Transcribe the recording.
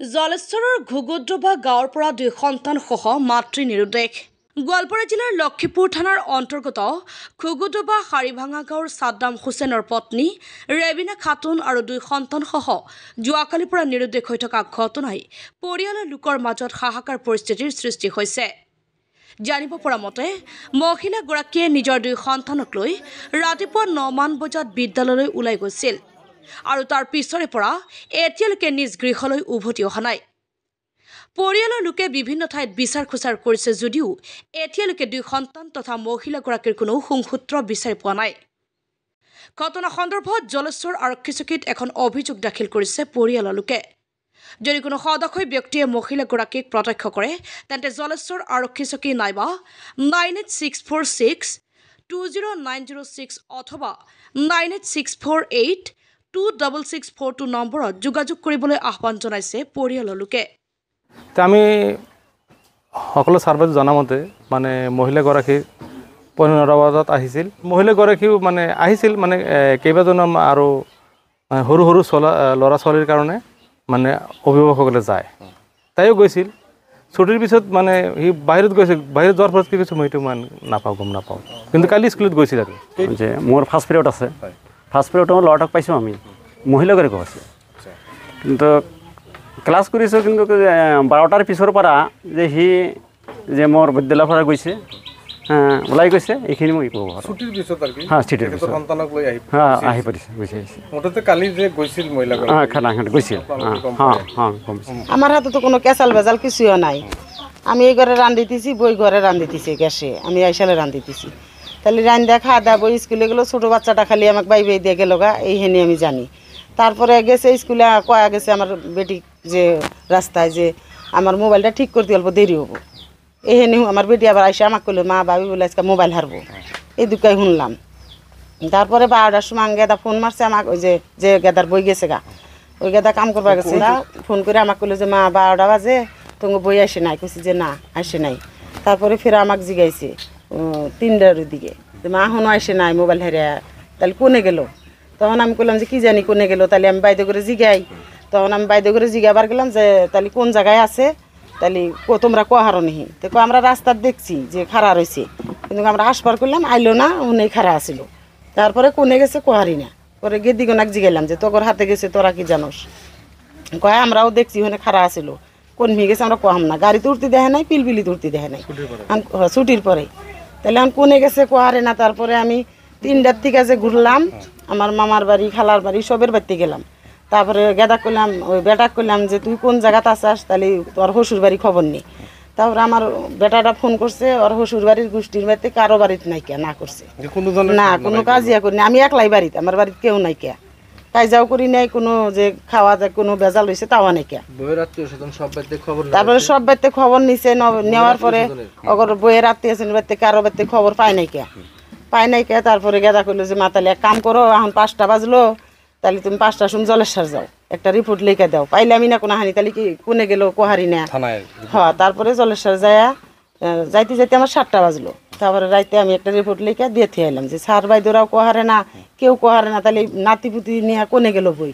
জলেশ্বৰৰ ঘুগুদ্ৰবা গাঁৱৰ পৰা 2 সন্তানসহ মাতৃ নিৰুদ্দেশ। গোৱালপাৰা জিলাৰ লক্ষীপুৰ থানাৰ অন্তৰ্গত ঘুগুদ্ৰবা হাৰিভাঙা গাঁৱৰ ছাদ্দাম হুছেইনৰ পত্নী ৰেবিনা খাতুন আৰু 2 সন্তানসহ যোৱাকালিৰ পৰা নিৰুদ্দেশ হৈ থকা ঘটনাই পৰিয়ালৰ লোকৰ মাজত হাহাকাৰ পৰিস্থিতিৰ সৃষ্টি হৈছে। জানিব পৰা মতে মহিলাগৰাকীয়ে নিজৰ 2 সন্তানক লৈ ৰাতিপুৱা 9 মান বজাত বিদ্যালয়লৈ ওলাই গৈছিল আৰু তাৰ পিছৰে পৰা এতিয়ালৈকে নিজ গৃহলৈ উভতি অহা নাই। পৰিয়ালৰ লোকে বিভিন্ন ঠাইত বিচাৰ খোচাৰ কৰিছে যদিও এতিয়ালৈকে 2 সন্তান তথা মহিলাগৰাকীৰ কোনো সংসূত্ৰ বিচাৰি পোৱা নাই। ঘটনা সন্দৰ্ভত জলেশ্বৰ আৰক্ষী চকীত এখন অভিযোগ দাখিল কৰিছে পৰিয়ালৰ লোকে। যদি কোনো সদস্য ব্যক্তিয়ে মহিলাগৰাকীক প্ৰত্যক্ষ কৰে তেন্তে জলেশ্বৰ আৰক্ষী চকী নাইবা 9864620906 অথবা 9864826642 নম্বৰত যোগাযোগ কৰিবলৈ আহ্বান জনাইছে পৰিয়ালৰ লোকে। আমি সকলো ছাৰ্ভেত জনামতে মানে মহিলাগৰাকী 15 বজাত আহিছিল। মহিলাগৰাকীও মানে আহিছিল মানে কেইবাজনো আৰু সৰু সৰু ল'ৰা ছোৱালীৰ কাৰণে মানে অভিভাৱকসকলে যায়। তাইও গৈছিল। ছুটিৰ পিছত মানে সি বাহিৰত গৈছে। বাহিৰত যোৱাৰ পিছত কি কৈছে মই এইটো গম নাপাওঁ। কিন্তু কালি স্কুলত গৈছিল আৰু যে মোৰ ফাৰ্ষ্ট পিৰিয়ড আছে। ফাৰ্ষ্ট পিৰিয়ডত ল'ৰাটোক পাইছোঁ আমি মহিলাগৰাকীও আছে। কিন্তু ক্লাছ কৰিছোঁ কিন্তু 12টাৰ পিছৰ পৰা যে সি যে মোৰ বিদ্যালয়ৰ পৰা গৈছে ওলাই গৈছে এইখিনি মই ক'ব পাৰোঁ। ছুটিৰ পিছত আৰু কি ছুটিৰ পিছত সন্তানক লৈ আহি পৰিছে গৈছে মুঠতে কালি যে গৈছিল মহিলাগৰাকী খানা গৈছিল আমার হাতে তো কোনো কেঁচাল ভেজাল কিছুও নাই। আমি এই ঘরে রান্ধিতেছি, বই ঘরে রান্ধিতেছি, গ্যাসে আমি আইসালে রান্ধিতেছি। তাহলে রান্ধা খাওয়া দাওয়া বই স্কুলে গেলো, ছোটো বাচ্চাটা খালি আমাকে বাই বাই দিয়ে গেল গা, এই হেনে আমি জানি। তারপরে গেছে স্কুলে কয়া গেছে আমার বেটি যে রাস্তায় যে আমার মোবাইলটা ঠিক করতে অল্প দেরি হবো। এই হেনে আমার বেটি আবার আইসা আমাকে কইলো মা বাবি বলে আজকে মোবাইল হারবো। এই দুকাই শুনলাম। তারপরে 12টার সময় গেদা ফোন মারছে আমাকে, ওই যে গেদার বই গেছে গা, ওই গেদা কাম করবা গেছে ফোন করে আমাকে কইলো যে মা 12টা বাজে তোমার বই আসে নাই। কইছি যে না আসে নাই। তারপরে ফের আমাকে জিগাইছে 3টার দিকে যে মা এখনো আসে নাই, মোবাইল হেরে তাহলে কোনে গেল। তখন আমি বললাম যে কি জানি কোনে গেল, তাহলে আমি বাইরে করে জিগাই। তখন আমি বাইরে করে জিগাবার গেলাম যে তাহলে কোন জায়গায় আছে, তাহলে তোমরা কোহারো নিহি। তো আমরা রাস্তার দেখছি যে খাড়া রয়েছে, কিন্তু আমরা আসবার করলাম আইলো না, উনি খাড়া আসিল। তারপরে কোনে গেছে কোহারি না। পরে গেদি গোনাক জিগাইলাম যে তোর হাতে গেছে তোরা কি জানোস। কয় আমরাও দেখছি ওখানে খাড়া আসিল, কোন মিয়ে গেছে আমরা কোহাম না। গাড়িতে উঠতে দেখে নাই, পিলপিলিতে উঠতে দেখে নাই, ছুটির পরে। তাহলে আমি কোনে গেছে কোহারে না। তারপরে আমি 3টার থেকে যে ঘুরলাম, আমার মামার বাড়ি খালার বাড়ি সবের বাড়িতে গেলাম। তারপরে গেদা করলাম ওই বেটা করলাম যে তুই কোন জায়গাতে আসাস, তাহলে তোর শ্বশুর বাড়ি খবর নেই। তারপরে আমার বেটাটা ফোন করছে ওর শ্বশুর বাড়ির গোষ্ঠীর বাড়িতে কারো বাড়িতে নাই কে, না করছে না কোনো কাজিয়া করি না। আমি একলাই বাড়িতে, আমার বাড়িতে কেউ নাই কে, কাজাও করি নাই, কোনো যে খাওয়া যায় কোনো বেজাল হয়েছে তাও নাই কে। তারপরে সব বাড়িতে খবর নিছে, নেওয়ার পরে অগর বইয়ের আত্মীয় বাড়িতে কারো বাড়িতে খবর পায় নাই কে, পায় নাই কে। তারপরে গেদা করলো যে মা তাহলে এক কাম করো, এখন 5টা বাজলো, তাহলে তুমি 5টার সময় জলেশ্বর যাও, একটা রিপোর্ট লিখে দাও। পাইলে আমি না কোনো হানি, তাহলে কি কোনে গেল কোহারি না। হ্যাঁ তারপরে জলেশ্বর যাইতে যাইতে আমার 7টা বাজলো। তারপরে রাইতে আমি একটা রিপোর্ট লিখে দিয়ে এলাম যে স্যার ভাই দোরাও কোহারে না, কেউ কোহারে না, তাহলে নাতিপুতি নিয়ে কোনে গেল বই।